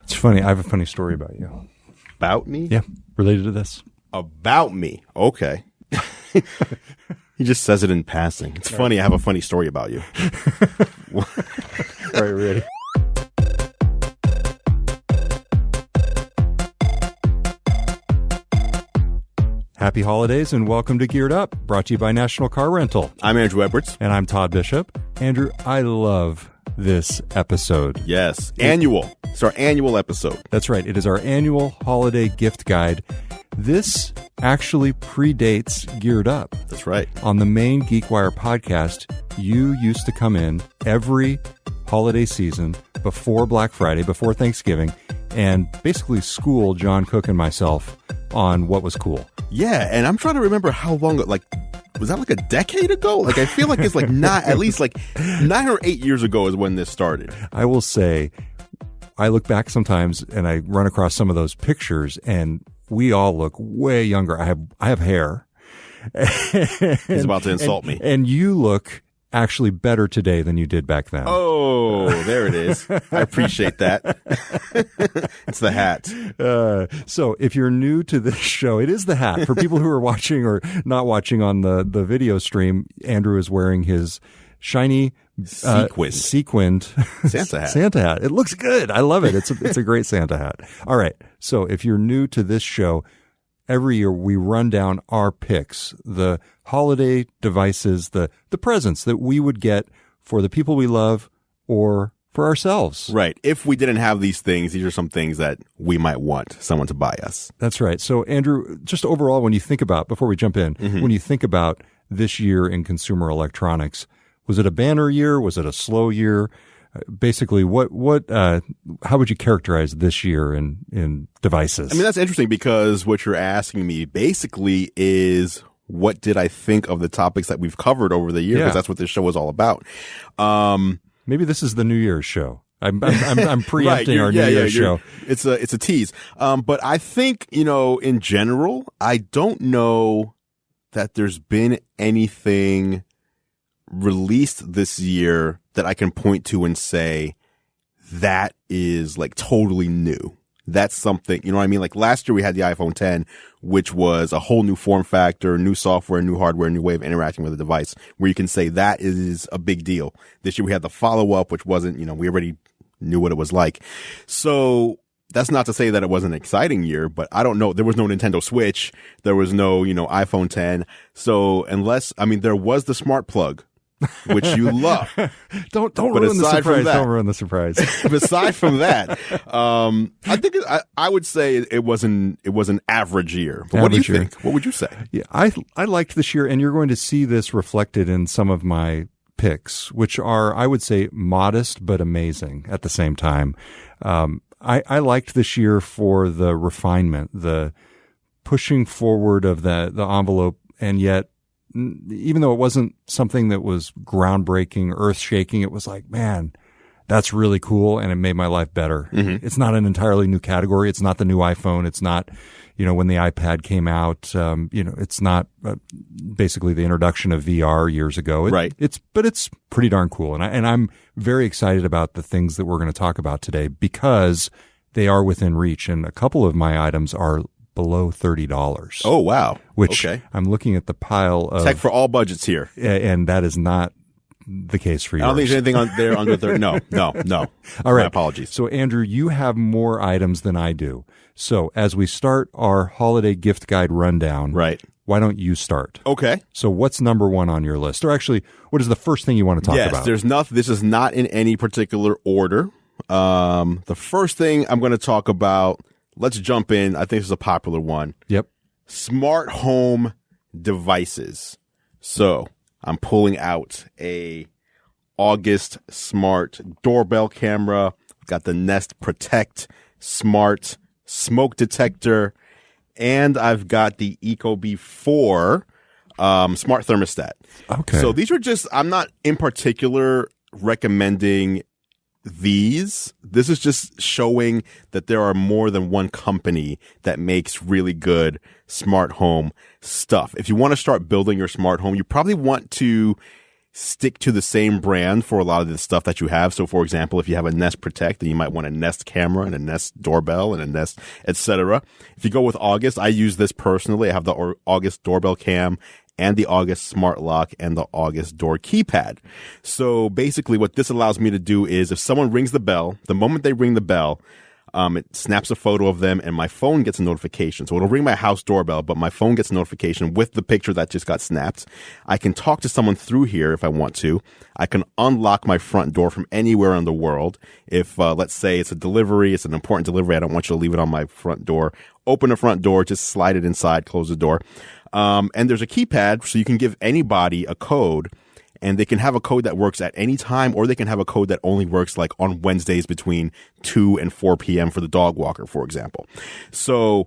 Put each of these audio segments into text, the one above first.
It's funny. I have a funny story about you. About me? Yeah, related to this. About me. Okay. He just says it in passing. It's funny. I have a funny story about you. All right, ready? Happy holidays and welcome to Geared Up, brought to you by National Car Rental. I'm Andrew Edwards. And I'm Todd Bishop. Andrew, I love this episode. Yes. Annual. It's our annual episode. That's right. It is our annual holiday gift guide. This actually predates Geared Up. That's right. On the main GeekWire podcast, you used to come in every holiday season before Black Friday, before Thanksgiving, and basically school John Cook and myself on what was cool. Yeah, and I'm trying to remember how long, like, was that like a decade ago? Like, I feel like it's like not, at least like 9 or 8 years ago is when this started. I will say, I look back sometimes and I run across some of those pictures and we all look way younger. I have hair. He's about to insult me. And you look actually better today than you did back then. Oh, there it is. I appreciate that. It's the hat. So if you're new to this show, it is the hat. For people who are watching or not watching on the video stream, Andrew is wearing his shiny sequined Santa hat. Santa hat. It looks good. I love it. It's a great Santa hat. All right. So if you're new to this show, every year we run down our picks, the holiday devices, the presents that we would get for the people we love or for ourselves. Right. If we didn't have these things, these are some things that we might want someone to buy us. That's right. So Andrew, just overall, when you think about, before we jump in, when you think about this year in consumer electronics, was it a banner year? Was it a slow year? Basically, how would you characterize this year in devices? I mean, that's interesting because what you're asking me basically is what did I think of the topics that we've covered over the year? Because that's what this show is all about. Maybe this is the New Year's show. I'm preempting right, our New Year's show. It's a tease. But I think, in general, I don't know that there's been anything released this year that I can point to and say that is like totally new. That's something, you know what I mean? Like last year we had the iPhone 10, which was a whole new form factor, new software, new hardware, new way of interacting with the device where you can say that is a big deal. This year we had the follow up, which wasn't, we already knew what it was like. So that's not to say that it wasn't an exciting year, but I don't know. There was no Nintendo Switch. There was no, iPhone 10. So there was the smart plug, which you love. Don't ruin the surprise. Don't ruin the surprise. Aside from that, I think I would say it was an average year. But what do you think? What would you say? Yeah, I liked this year, and you're going to see this reflected in some of my picks, which are, I would say, modest but amazing at the same time. I liked this year for the refinement, the pushing forward of the envelope, and yet, even though it wasn't something that was groundbreaking, earth-shaking, it was like, man, that's really cool, and it made my life better. Mm-hmm. It's not an entirely new category. It's not the new iPhone. It's not, when the iPad came out, it's not basically the introduction of VR years ago. Right. But it's pretty darn cool, and I'm very excited about the things that we're going to talk about today because they are within reach, and a couple of my items are below $30. Oh, wow. Which okay. I'm looking at the pile of tech for all budgets here. And that is not the case for yours. I don't think there's anything on there under 30. No. All right. My apologies. So Andrew, you have more items than I do. So as we start our holiday gift guide rundown, right, why don't you start? Okay. So what's number one on your list? Or actually, what is the first thing you want to talk about? Yes, there's nothing. This is not in any particular order. The first thing I'm going to talk about, let's jump in. I think this is a popular one. Yep. Smart home devices. So I'm pulling out a August smart doorbell camera. Got the Nest Protect smart smoke detector. And I've got the Ecobee 4 smart thermostat. Okay. So these are just, I'm not in particular recommending these. This is just showing that there are more than one company that makes really good smart home stuff. If you want to start building your smart home, you probably want to stick to the same brand for a lot of the stuff that you have. So, for example, if you have a Nest Protect, then you might want a Nest camera and a Nest doorbell and a Nest, etc. If you go with August, I use this personally. I have the August doorbell cam and the August smart lock and the August door keypad. So basically what this allows me to do is if someone rings the bell, the moment they ring the bell, it snaps a photo of them and my phone gets a notification. So it'll ring my house doorbell, but my phone gets a notification with the picture that just got snapped. I can talk to someone through here if I want to. I can unlock my front door from anywhere in the world. If, let's say it's a delivery, it's an important delivery. I don't want you to leave it on my front door. Open the front door, just slide it inside, close the door. And there's a keypad so you can give anybody a code. And they can have a code that works at any time, or they can have a code that only works like on Wednesdays between 2 and 4 p.m. for the dog walker, for example. So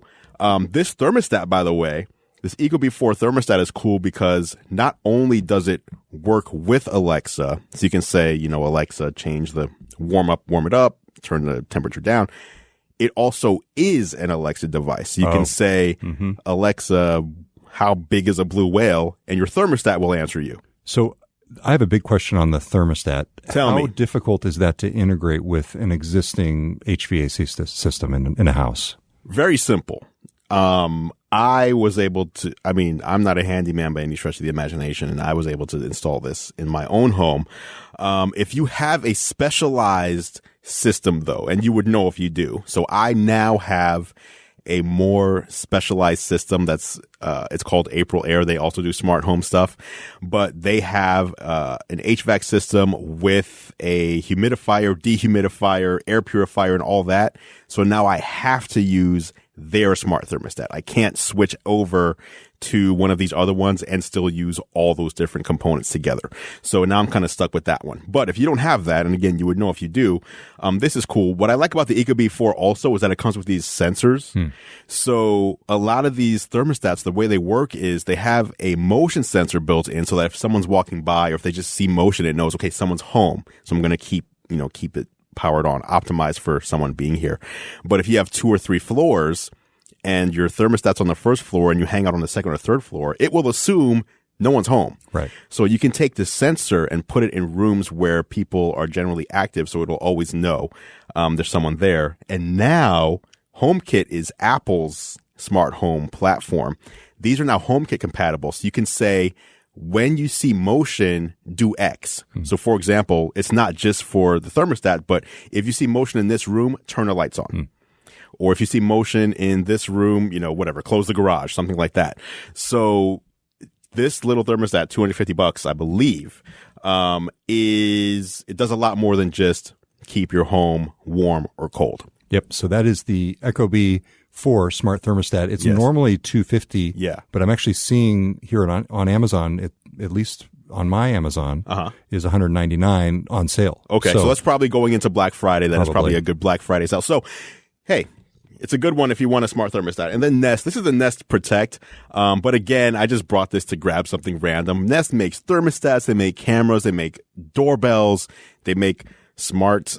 this thermostat, by the way, this Ecobee 4 thermostat is cool because not only does it work with Alexa, so you can say, Alexa, change the warm it up, turn the temperature down. It also is an Alexa device. You can say, Alexa, how big is a blue whale? And your thermostat will answer you. So I have a big question on the thermostat. Tell me. How difficult is that to integrate with an existing HVAC system in a house? Very simple. I was able to, I'm not a handyman by any stretch of the imagination, and I was able to install this in my own home. If you have a specialized system, though, and you would know if you do. So I now have a more specialized system that's it's called April Air. They also do smart home stuff, but they have an HVAC system with a humidifier, dehumidifier, air purifier, and all that. So now I have to use their smart thermostat. I can't switch over to one of these other ones and still use all those different components together. So now I'm kind of stuck with that one. But if you don't have that, and again, you would know if you do, this is cool. What I like about the Ecobee 4 also is that it comes with these sensors. So a lot of these thermostats, the way they work is they have a motion sensor built in so that if someone's walking by or if they just see motion, it knows, okay, someone's home. So I'm going to keep it powered on, optimized for someone being here. But if you have 2 or 3 floors, and your thermostat's on the first floor and you hang out on the second or third floor, it will assume no one's home. Right. So you can take the sensor and put it in rooms where people are generally active, so it'll always know there's someone there. And now HomeKit is Apple's smart home platform. These are now HomeKit compatible. So you can say, when you see motion, do X. So for example, it's not just for the thermostat, but if you see motion in this room, turn the lights on. Or if you see motion in this room, whatever, close the garage, something like that. So this little thermostat, $250, I believe, it does a lot more than just keep your home warm or cold. Yep. So that is the Ecobee 4 smart thermostat. It's normally $250. Yeah. But I'm actually seeing here on Amazon, at least on my Amazon, is $199 on sale. Okay. So that's probably going into Black Friday. That's probably a good Black Friday sale. So, hey, it's a good one if you want a smart thermostat. And then Nest. This is the Nest Protect. But again, I just brought this to grab something random. Nest makes thermostats. They make cameras. They make doorbells. They make smart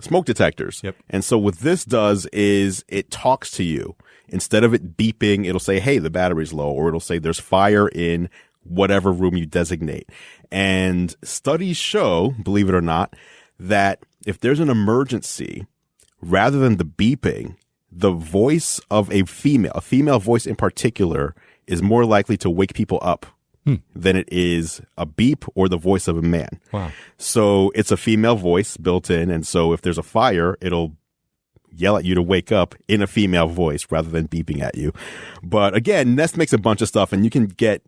smoke detectors. Yep. And so what this does is it talks to you. Instead of it beeping, it'll say, hey, the battery's low, or it'll say there's fire in whatever room you designate. And studies show, believe it or not, that if there's an emergency, rather than the beeping, the voice of a female voice in particular, is more likely to wake people up than it is a beep or the voice of a man. Wow. So it's a female voice built in. And so if there's a fire, it'll yell at you to wake up in a female voice rather than beeping at you. But again, Nest makes a bunch of stuff, and you can get,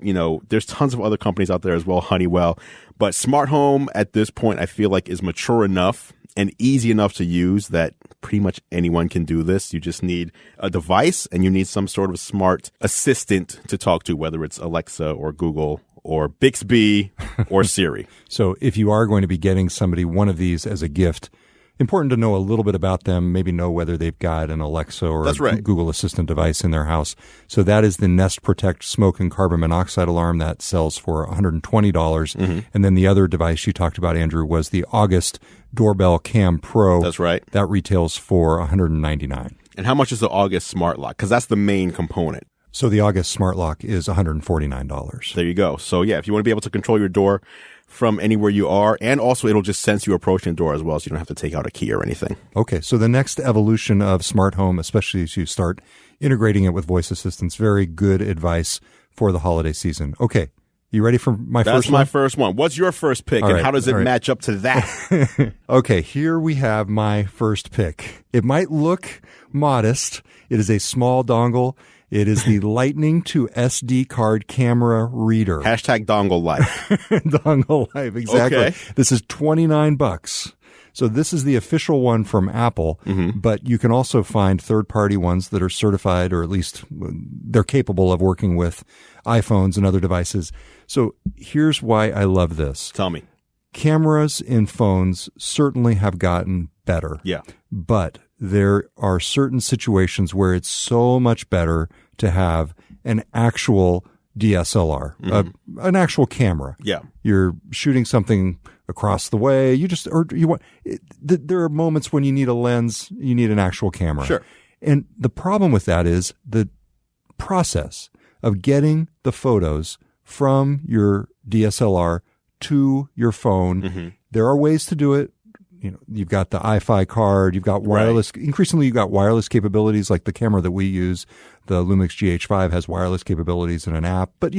there's tons of other companies out there as well, Honeywell. But smart home at this point, I feel like, is mature enough and easy enough to use that pretty much anyone can do this. You just need a device and you need some sort of smart assistant to talk to, whether it's Alexa or Google or Bixby or Siri. So if you are going to be getting somebody one of these as a gift, important to know a little bit about them, maybe know whether they've got an Alexa or Google Assistant device in their house. So that is the Nest Protect smoke and carbon monoxide alarm that sells for $120. And then the other device you talked about, Andrew, was the August Doorbell Cam Pro. That's right. That retails for $199. And how much is the August Smart Lock? Because that's the main component. So the August smart lock is $149. There you go. So yeah, if you want to be able to control your door from anywhere you are, and also it'll just sense you approaching the door as well, so you don't have to take out a key or anything. Okay, so the next evolution of smart home, especially as you start integrating it with voice assistants, very good advice for the holiday season. Okay, you ready for my first one? That's my first one. What's your first pick, and how does it match up to that? Okay, here we have my first pick. It might look modest. It is a small dongle. It is the Lightning to SD card camera reader. Hashtag dongle life. Dongle life, exactly. Okay. This is $29. So this is the official one from Apple, but you can also find third-party ones that are certified, or at least they're capable of working with iPhones and other devices. So here's why I love this. Tell me. Cameras in phones certainly have gotten better. Yeah. But there are certain situations where it's so much better to have an actual DSLR, an actual camera. Yeah. You're shooting something across the way. There are moments when you need a lens, you need an actual camera. Sure. And the problem with that is the process of getting the photos from your DSLR to your phone. There are ways to do it. You know, you've got the iFi card, you've got wireless, increasingly you've got wireless capabilities, like the camera that we use, the Lumix GH5 has wireless capabilities and an app, but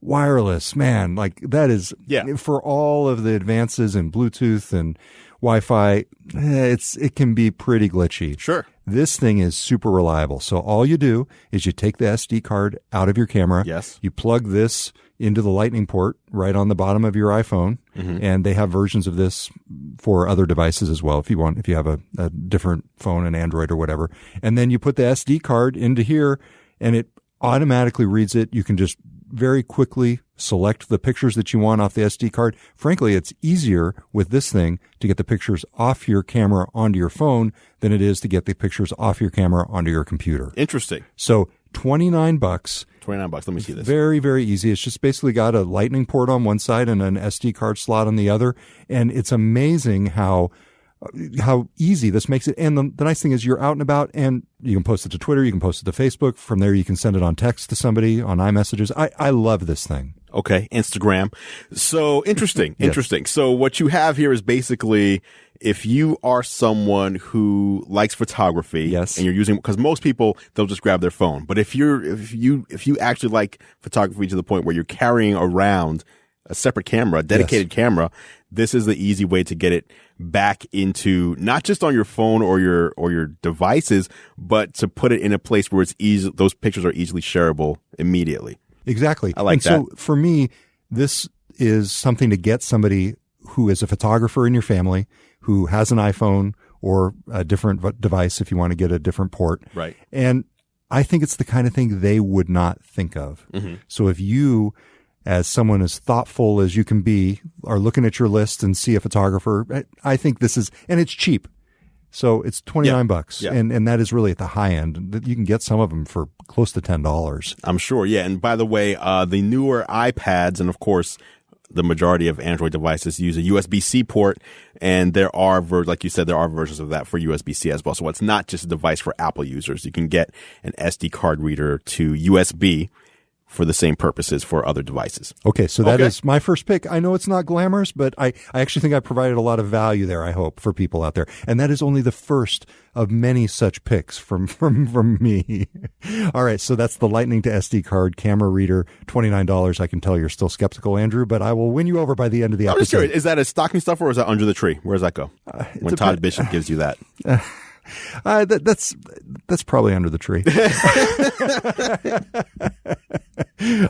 wireless, man, like that is, for all of the advances in Bluetooth and Wi-Fi, it can be pretty glitchy. Sure. This thing is super reliable. So all you do is you take the SD card out of your camera. Yes. You plug this into the Lightning port right on the bottom of your iPhone. And they have versions of this for other devices as well, if you have a different phone, an Android or whatever. And then you put the SD card into here and it automatically reads it. You can just very quickly select the pictures that you want off the SD card. Frankly, it's easier with this thing to get the pictures off your camera onto your phone than it is to get the pictures off your camera onto your computer. Interesting. So $29. $29. Let me see this. Very, very easy. It's just basically got a Lightning port on one side and an SD card slot on the other. And it's amazing how easy this makes it. And the nice thing is you're out and about and you can post it to Twitter. You can post it to Facebook. From there, you can send it on text to somebody on iMessages. I love this thing. Okay. Instagram. So interesting. Interesting. So what you have here is basically, if you are someone who likes photography, yes, and you're using, because most people, they'll just grab their phone. But if you actually like photography to the point where you're carrying around a separate camera, a dedicated camera, this is the easy way to get it back into not just on your phone or your devices, but to put it in a place where it's easy, those pictures are easily shareable immediately. Exactly. I like that. So for me, this is something to get somebody who is a photographer in your family, who has an iPhone or a different device if you want to get a different port. Right. And I think it's the kind of thing they would not think of. So if you, as someone as thoughtful as you can be, are looking at your list and see a photographer, I think this is, and it's cheap. So it's $29. Yeah. And that is really at the high end. You can get some of them for close to $10. I'm sure. Yeah. And by the way, the newer iPads, and of course, the majority of Android devices use a USB-C port, and there are, like you said, there are versions of that for USB-C as well. So it's not just a device for Apple users. You can get an SD card reader to USB for the same purposes for other devices. Okay, so that is my first pick. I know it's not glamorous, but I actually think I provided a lot of value there, I hope, for people out there. And that is only the first of many such picks from me. All right, so that's the Lightning to SD card camera reader, $29. I can tell you're still skeptical, Andrew, but I will win you over by the end of the episode. I'm just curious, is that a stocking stuffer or is that under the tree? Where does that go? When Todd Bishop gives you that. That's probably under the tree.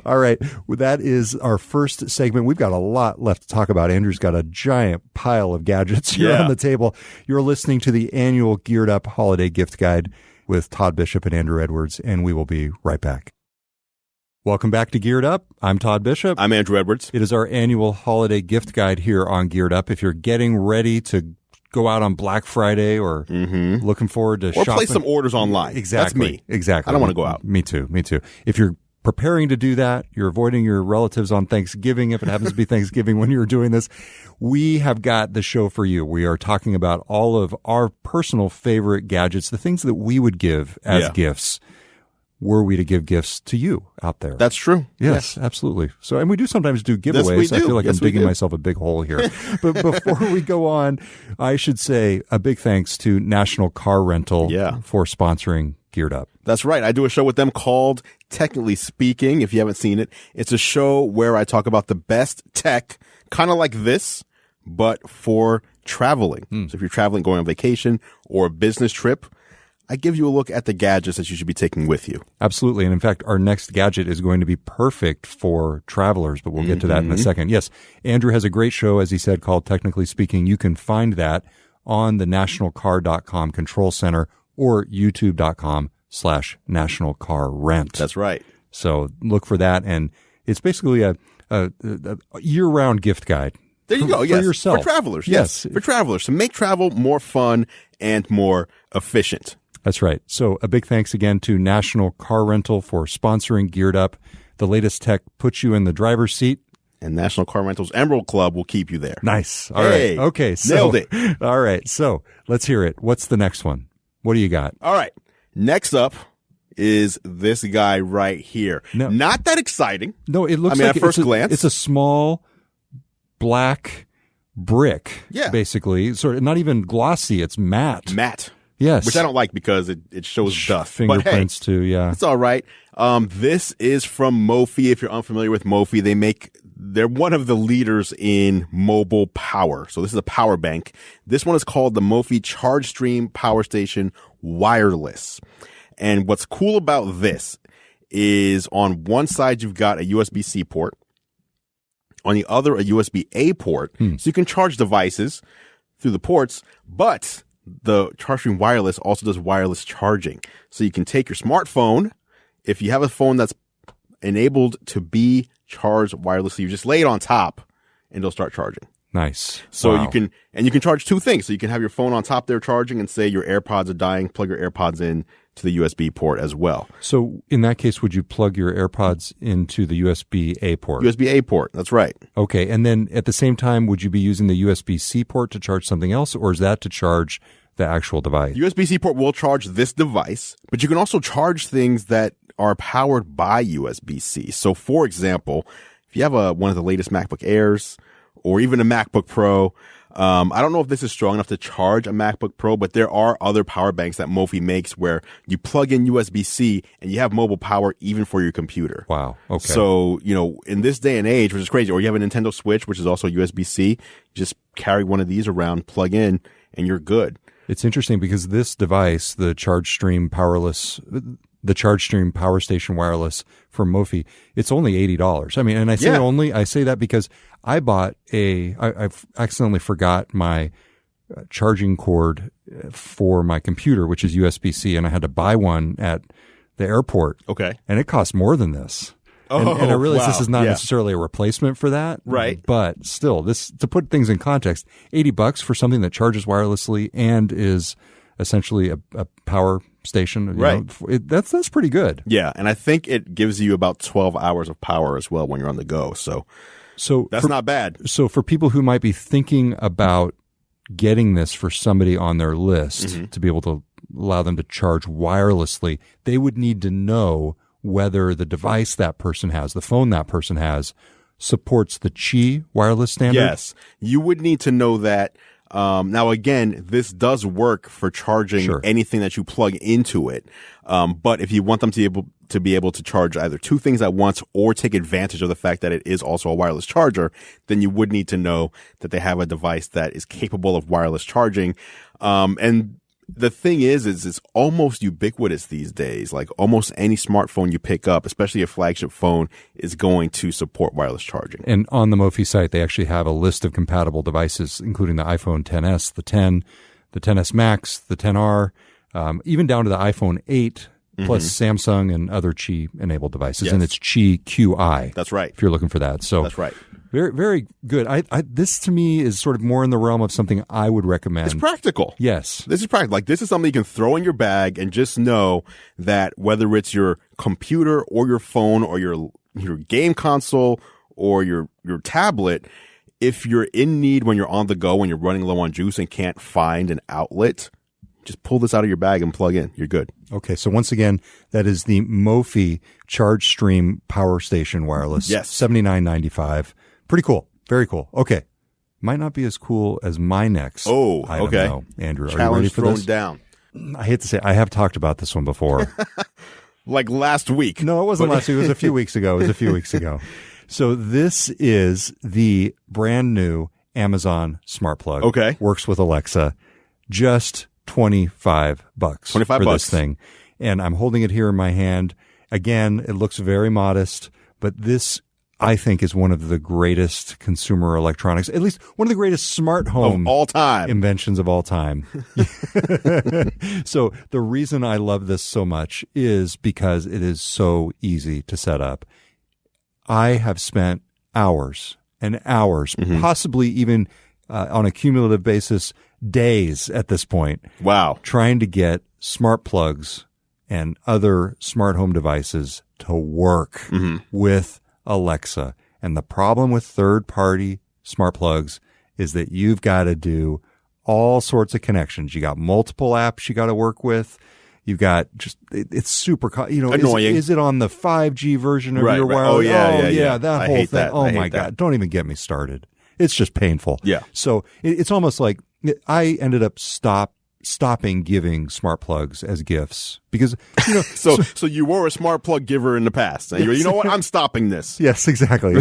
All right. Well, that is our first segment. We've got a lot left to talk about. Andrew's got a giant pile of gadgets here on the table. You're listening to the annual Geared Up Holiday Gift Guide with Todd Bishop and Andrew Edwards, and we will be right back. Welcome back to Geared Up. I'm Todd Bishop. I'm Andrew Edwards. It is our annual holiday gift guide here on Geared Up. If you're getting ready to go out on Black Friday or looking forward to shopping. Or place some orders online. Exactly. That's me. Exactly. I don't want to go out. Me too. If you're preparing to do that, you're avoiding your relatives on Thanksgiving, if it happens to be Thanksgiving when you're doing this, we have got the show for you. We are talking about all of our personal favorite gadgets, the things that we would give as gifts. were we to give gifts to you out there. That's true. Yes, absolutely. So, and we do sometimes do giveaways. Yes, we do. I feel like Yes, I'm digging myself a big hole here. But before we go on, I should say a big thanks to National Car Rental for sponsoring Geared Up. That's right. I do a show with them called Technically Speaking. If you haven't seen it, it's a show where I talk about the best tech, kind of like this, but for traveling. So if you're traveling, going on vacation or a business trip, I give you a look at the gadgets that you should be taking with you. Absolutely. And in fact, our next gadget is going to be perfect for travelers, but we'll get to that in a second. Yes, Andrew has a great show, as he said, called Technically Speaking. You can find that on the nationalcar.com control center or youtube.com/nationalcarrent. That's right. So look for that. And it's basically a year-round gift guide. There you go. Yes. For yourself. For travelers. Yes. For travelers. To make travel more fun and more efficient. That's right. So a big thanks again to National Car Rental for sponsoring Geared Up. The latest tech puts you in the driver's seat. And National Car Rental's Emerald Club will keep you there. Nice. All right. Okay. So, nailed it. All right. So let's hear it. What's the next one? What do you got? All right. Next up is this guy right here. No. Not that exciting. No, it looks at like first glance, it's a small black brick. Yeah. Basically. Sort of not even glossy. It's matte. Matte. Yes. Which I don't like because it shows dust. Fingerprints but hey, too, yeah. It's all right. This is from Mophie. If you're unfamiliar with Mophie, they're one of the leaders in mobile power. So this is a power bank. This one is called the Mophie ChargeStream Power Station Wireless. And what's cool about this is on one side, you've got a USB-C port. On the other, a USB-A port. So you can charge devices through the ports, but the ChargeStream Wireless also does wireless charging. So you can take your smartphone. If you have a phone that's enabled to be charged wirelessly, you just lay it on top and it'll start charging. Nice. So Wow. you can charge two things. So you can have your phone on top there charging and say your AirPods are dying, plug your AirPods in to the USB port as well. So in that case, would you plug your AirPods into the USB-A port? USB-A port. That's right. Okay. And then at the same time, would you be using the USB-C port to charge something else, or is that to charge the actual device? USB-C port will charge this device, but you can also charge things that are powered by USB-C. So for example, if you have one of the latest MacBook Airs or even a MacBook Pro, I don't know if this is strong enough to charge a MacBook Pro, but there are other power banks that Mophie makes where you plug in USB-C and you have mobile power even for your computer. Wow. Okay. So, in this day and age, which is crazy, or you have a Nintendo Switch, which is also USB-C, just carry one of these around, plug in, and you're good. It's interesting because this device, the ChargeStream Power Station Wireless from Mophie, it's only $80. I mean, and I say I say that because I bought I've accidentally forgot my charging cord for my computer, which is USB-C, and I had to buy one at the airport. Okay. And it cost more than this. And I realize this is not necessarily a replacement for that. Right. But still, to put things in context, $80 for something that charges wirelessly and is essentially a power station. Right. That's pretty good. Yeah. And I think it gives you about 12 hours of power as well when you're on the go. So that's not bad. So for people who might be thinking about getting this for somebody on their list to be able to allow them to charge wirelessly, they would need to know whether the device that person has, the phone that person has, supports the Qi wireless standard. Yes. You would need to know that. Now, again, this does work for charging anything that you plug into it. But if you want them to be able to charge either two things at once or take advantage of the fact that it is also a wireless charger, then you would need to know that they have a device that is capable of wireless charging. And the thing is it's almost ubiquitous these days. Like almost any smartphone you pick up, especially a flagship phone, is going to support wireless charging. And on the Mophie site, they actually have a list of compatible devices, including the iPhone XS, the 10, the XS Max, the XR, even down to the iPhone 8, plus Samsung and other Qi-enabled devices. Yes. And it's Qi QI. That's right. If you're looking for that. So that's right. Very, very good. This to me is sort of more in the realm of something I would recommend. It's practical. Yes. This is practical. Like this is something you can throw in your bag and just know that whether it's your computer or your phone or your game console or your tablet, if you're in need when you're on the go and you're running low on juice and can't find an outlet, just pull this out of your bag and plug in. You're good. Okay, so once again, that is the Mophie Charge Stream Power Station Wireless. Yes. $79.95. Pretty cool. Very cool. Okay. Might not be as cool as my next item, okay. though. Andrew, are you Challenge ready for thrown this? down. I hate to say, I have talked about this one before. Like last week. No, it wasn't last week. It was a few weeks ago. So this is the brand new Amazon Smart Plug. Okay. Works with Alexa. Just $25 for this thing. And I'm holding it here in my hand. Again, it looks very modest, but this, I think, is one of the greatest consumer electronics, at least one of the greatest smart home Of all time. inventions of all time. So the reason I love this so much is because it is so easy to set up. I have spent hours and hours, possibly even on a cumulative basis, days at this point, Wow. trying to get smart plugs and other smart home devices to work with Alexa. And the problem with third-party smart plugs is that you've got to do all sorts of connections. You got multiple apps you got to work with. You've got it's super, annoying. Is it on the 5G version of Right, your right. wireless? Oh, yeah. That I whole hate thing. that. Oh I hate my that. God. Don't even get me started. It's just painful. Yeah. So it's almost like I ended up stopping giving smart plugs as gifts because, So you were a smart plug giver in the past. And you know what? I'm stopping this. yes, exactly.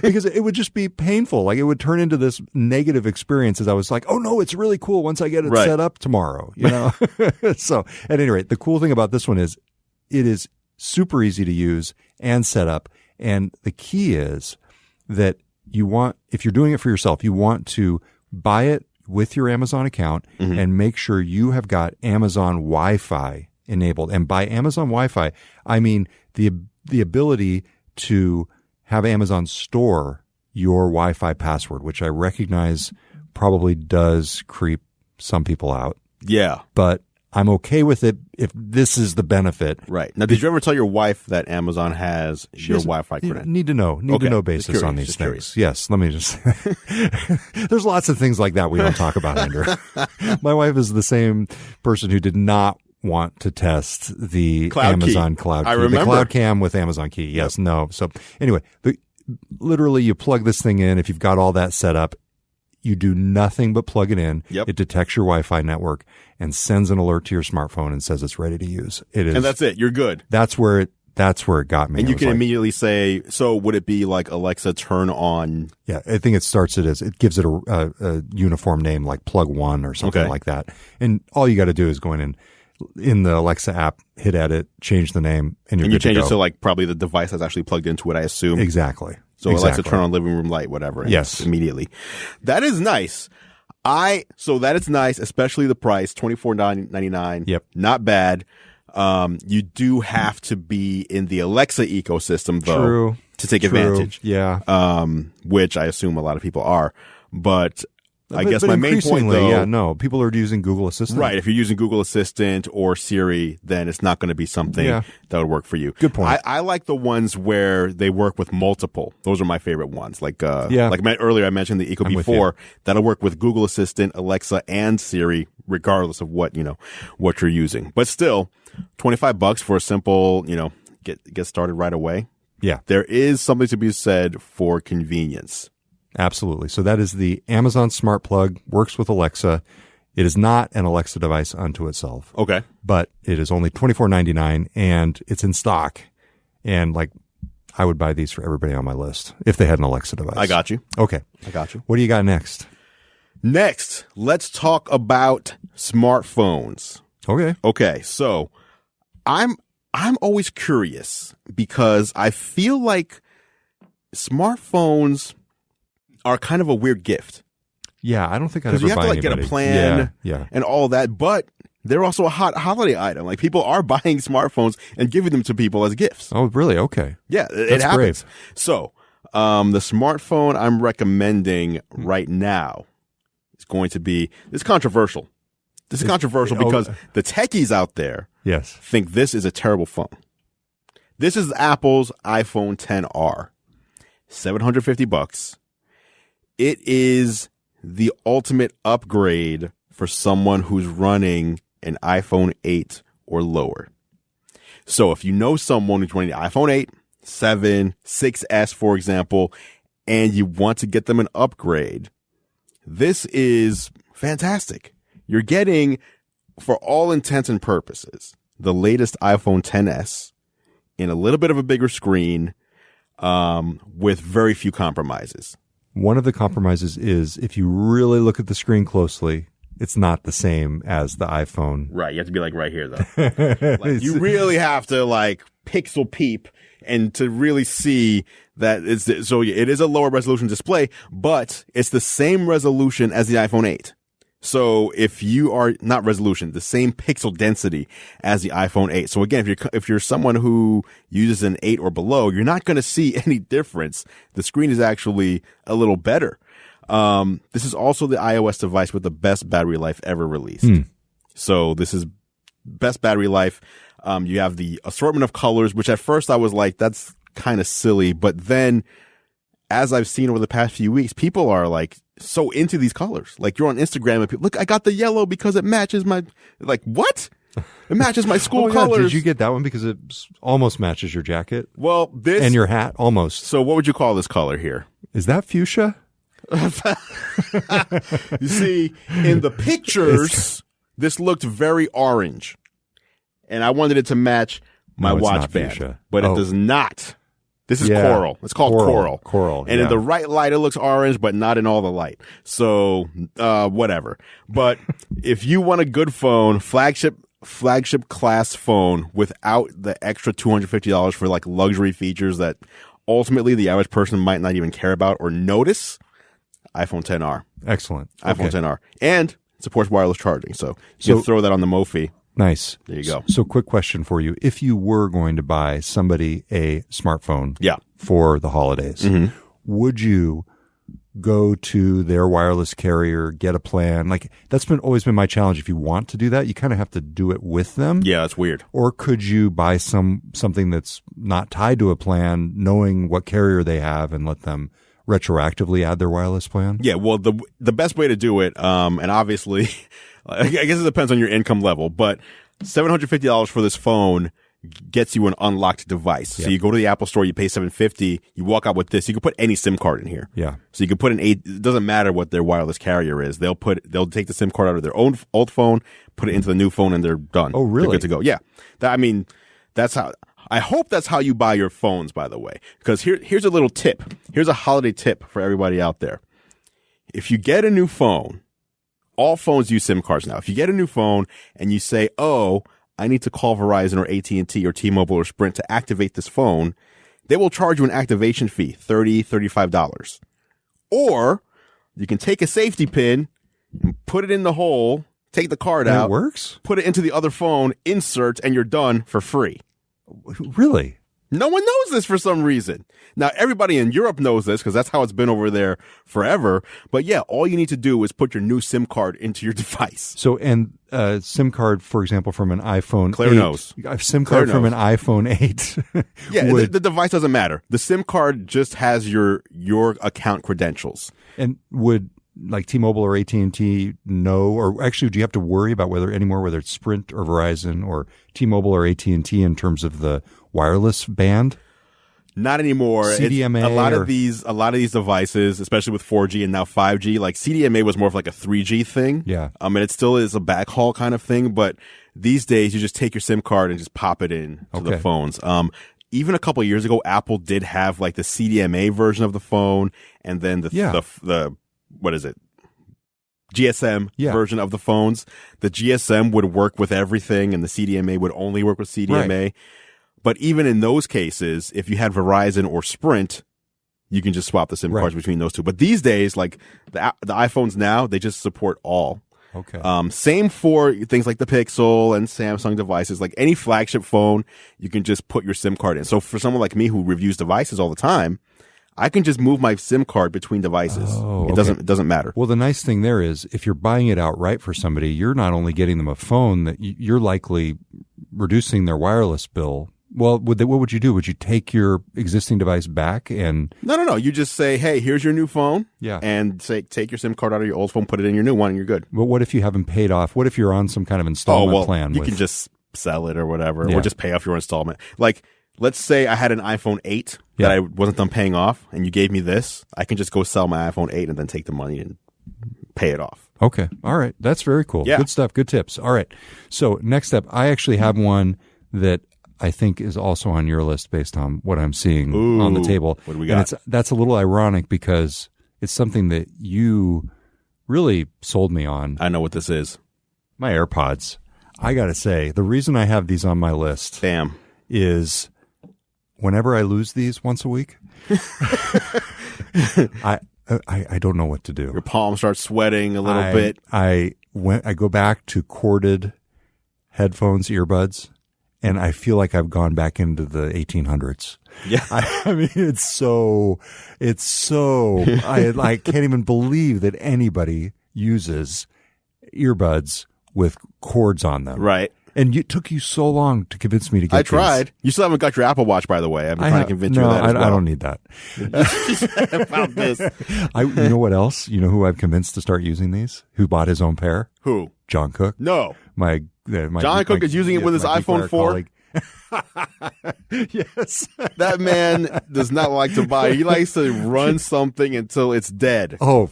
Because it would just be painful. Like it would turn into this negative experience as I was like, oh no, it's really cool once I get it Right. set up tomorrow, So at any rate, the cool thing about this one is it is super easy to use and set up. And the key is that if you're doing it for yourself, you want to buy it with your Amazon account and make sure you have got Amazon Wi-Fi enabled. And by Amazon Wi-Fi, I mean the ability to have Amazon store your Wi-Fi password, which I recognize probably does creep some people out, Yeah. but I'm okay with it if this is the benefit. Right. Now, did you ever tell your wife that Amazon has your Just, Wi-Fi credentials? Need to know basis Just on curious, these just things. curious. Yes, let me just. There's lots of things like that we don't talk about, Andrew. My wife is the same person who did not want to test the Cloud Amazon Key. Cloud Key, I the remember. Cloud Cam with Amazon Key. Yes, no. So anyway, literally, you plug this thing in. If you've got all that set up, you do nothing but plug it in. Yep. It detects your Wi-Fi network and sends an alert to your smartphone and says it's ready to use. It is, And that's it. You're good. that's where it got me. And I you was can like, immediately say, so would it be like Alexa turn on? yeah, I think it gives it a uniform name like Plug One or something Okay. like that. And all you got to do is go in the Alexa app, hit edit, change the name, and you're And you good to change go. it to like probably the device that's actually plugged into it, I assume. Exactly. So exactly. Alexa turn on living room light, whatever. and Yes. Immediately. That is nice. So that is nice, especially the price, $24.99. Yep. Not bad. You do have to be in the Alexa ecosystem though True. to take True. advantage. Yeah. Which I assume a lot of people are. But I guess but my main point increasingly, though, yeah, no, people are using Google Assistant. right, if you're using Google Assistant or Siri, then it's not going to be something Yeah. that would work for you. Good point. I like the ones where they work with multiple. Those are my favorite ones. Like, Yeah. earlier I mentioned the Eco I'm with Before. That'll work with Google Assistant, Alexa, and Siri, regardless of what you're using. But still, $25 for a simple, get started right away. Yeah, There is something to be said for convenience. absolutely. So that is the Amazon Smart Plug, works with Alexa. It is not an Alexa device unto itself, Okay. but it is only $24.99 and it's in stock. And I would buy these for everybody on my list if they had an Alexa device. I got you. Okay. I got you. What do you got next? Next, let's talk about smartphones. Okay. Okay, so I'm always curious because I feel like smartphones are kind of a weird gift Yeah, I don't think I'd because ever you have buy to like get a anybody. plan Yeah. and all that, but they're also a hot holiday item. Like people are buying smartphones and giving them to people as gifts. Oh, really? Okay. Yeah, it That's happens. brave. So, the smartphone I'm recommending right now is going to be, it's controversial. This is controversial because the techies out there Yes. think this is a terrible phone. This is Apple's iPhone XR. $750. It is the ultimate upgrade for someone who's running an iPhone 8 or lower. So if you know someone who's running the iPhone 8, 7, 6S, for example, and you want to get them an upgrade, this is fantastic. You're getting, for all intents and purposes, the latest iPhone XS in a little bit of a bigger screen, with very few compromises. One of the compromises is if you really look at the screen closely, it's not the same as the iPhone. Right. You have to be like right here, though. Like, you really have to like pixel peep and to really see that so it is a lower resolution display, but it's the same resolution as the iPhone 8. So if you are not resolution, the same pixel density as the iPhone 8. So again, if you're someone who uses an 8 or below, you're not going to see any difference. The screen is actually a little better. This is also the iOS device with the best battery life ever released. So this is best battery life. You have the assortment of colors, which at first I was like, that's kind of silly. But then as I've seen over the past few weeks, people are like so into these colors. Like you're on Instagram and people, look, I got the yellow because it matches my, like, what? It matches my school colors. Did you get that one because it almost matches your jacket? Well, this. And your hat, almost. So what would you call this color here? Is that fuchsia? You see, in the pictures, this looked very orange. And I wanted it to match my watch band. Fuchsia. But it does not. This is coral. It's called coral. Coral. And in the right light, it looks orange, but not in all the light. So, whatever. But if you want a good phone, flagship class phone without the extra $250 for like luxury features that ultimately the average person might not even care about or notice, iPhone XR. Excellent. iPhone XR. And it supports wireless charging. So you can throw that on the Mophie. Nice. There you go. So quick question for you. If you were going to buy somebody a smartphone for the holidays, would you go to their wireless carrier, get a plan? Like that's always been my challenge. If you want to do that, you kind of have to do it with them. Yeah, that's weird. Or could you buy something that's not tied to a plan, knowing what carrier they have and let them retroactively add their wireless plan? Yeah, well, the best way to do it, and obviously, I guess it depends on your income level, but $750 for this phone gets you an unlocked device. So you go to the Apple store, you pay $750, you walk out with this. You can put any SIM card in here. Yeah. So you can put it doesn't matter what their wireless carrier is. They'll take the SIM card out of their own old phone, put it into the new phone, and they're done. Oh, really? They're good to go. Yeah. That's how. I hope that's how you buy your phones, by the way. Because here's a little tip. Here's a holiday tip for everybody out there. If you get a new phone, all phones use SIM cards now. If you get a new phone and you say, oh, I need to call Verizon or AT&T or T-Mobile or Sprint to activate this phone, they will charge you an activation fee, $30, $35. Or you can take a safety pin and put it in the hole, take the card out. It works? Put it into the other phone, insert, and you're done for free. Really? No one knows this for some reason. Now, everybody in Europe knows this because that's how it's been over there forever. But yeah, all you need to do is put your new SIM card into your device. So, and SIM card, for example, from an iPhone Claire 8. knows. A SIM card from an iPhone 8. Yeah, the device doesn't matter. The SIM card just has your account credentials. And would like T-Mobile or AT&T know, or actually do you have to worry about whether it's Sprint or Verizon or T-Mobile or AT&T in terms of the wireless band? Not anymore. CDMA. A lot of these devices, especially with 4G and now 5G, like CDMA was more of like a 3G thing. Yeah. And it still is a backhaul kind of thing, but these days you just take your SIM card and just pop it in to the phones. Even a couple of years ago, Apple did have like the CDMA version of the phone, and then the what is it? GSM version of the phones. The GSM would work with everything, and the CDMA would only work with CDMA. Right. But even in those cases, if you had Verizon or Sprint, you can just swap the SIM cards between those two. But these days, like the iPhones now, they just support all. Okay. Same for things like the Pixel and Samsung devices. Like any flagship phone, you can just put your SIM card in. So for someone like me who reviews devices all the time, I can just move my SIM card between devices. Oh, it doesn't matter. Well, the nice thing there is if you're buying it outright for somebody, you're not only getting them a phone, that you're likely reducing their wireless bill Well, what would you do? Would you take your existing device back and? No. You just say, hey, here's your new phone. Yeah. And say, take your SIM card out of your old phone, put it in your new one, and you're good. But what if you haven't paid off? What if you're on some kind of installment plan? You can just sell it or whatever, Yeah. or just pay off your installment. Like, let's say I had an iPhone 8 that I wasn't done paying off, and you gave me this. I can just go sell my iPhone 8 and then take the money and pay it off. Okay. All right. That's very cool. Yeah. Good stuff. Good tips. All right. So next up, I actually have one that I think is also on your list based on what I'm seeing on the table. What do we got? And that's a little ironic because it's something that you really sold me on. I know what this is. My AirPods. I got to say, the reason I have these on my list Bam. is whenever I lose these once a week, I don't know what to do. Your palms start sweating a little bit. I go back to corded headphones, earbuds, and I feel like I've gone back into the 1800s. Yeah. I mean, it's so, I can't even believe that anybody uses earbuds with cords on them. Right. And it took you so long to convince me to get I tried. these. You still haven't got your Apple Watch, by the way. I've been trying to convince you of that as well. I don't need that. About this. You know what else? You know who I've convinced to start using these? Who bought his own pair? Who? John Cook. No. John Cook is using it with his my iPhone 4? colleague. Yes. That man does not like to buy. He likes to run something until it's dead. Oh,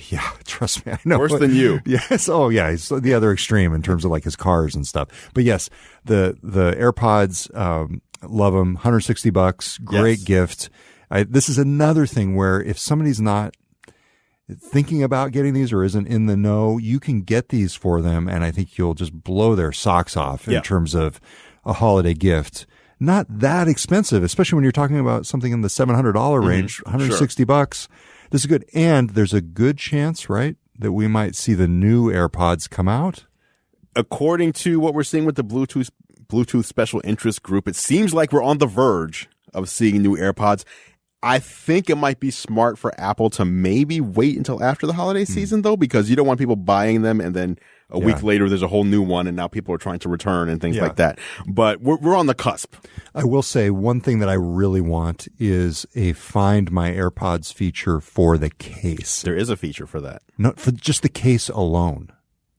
yeah. Trust me. I know. Worse than you. Yes. Oh, yeah. He's the other extreme in terms of like his cars and stuff. But yes, the AirPods, love them. $160. Great Yes. gift. This is another thing where if somebody's not thinking about getting these or isn't in the know, you can get these for them. And I think you'll just blow their socks off in terms of a holiday gift. Not that expensive, especially when you're talking about something in the $700 range, $160. This is good. And there's a good chance, right, that we might see the new AirPods come out. According to what we're seeing with the Bluetooth special interest group, it seems like we're on the verge of seeing new AirPods. I think it might be smart for Apple to maybe wait until after the holiday season, though, because you don't want people buying them and then a week later there's a whole new one and now people are trying to return and things like that. But we're on the cusp. I will say one thing that I really want is a Find My AirPods feature for the case. There is a feature for that. Not for just the case alone.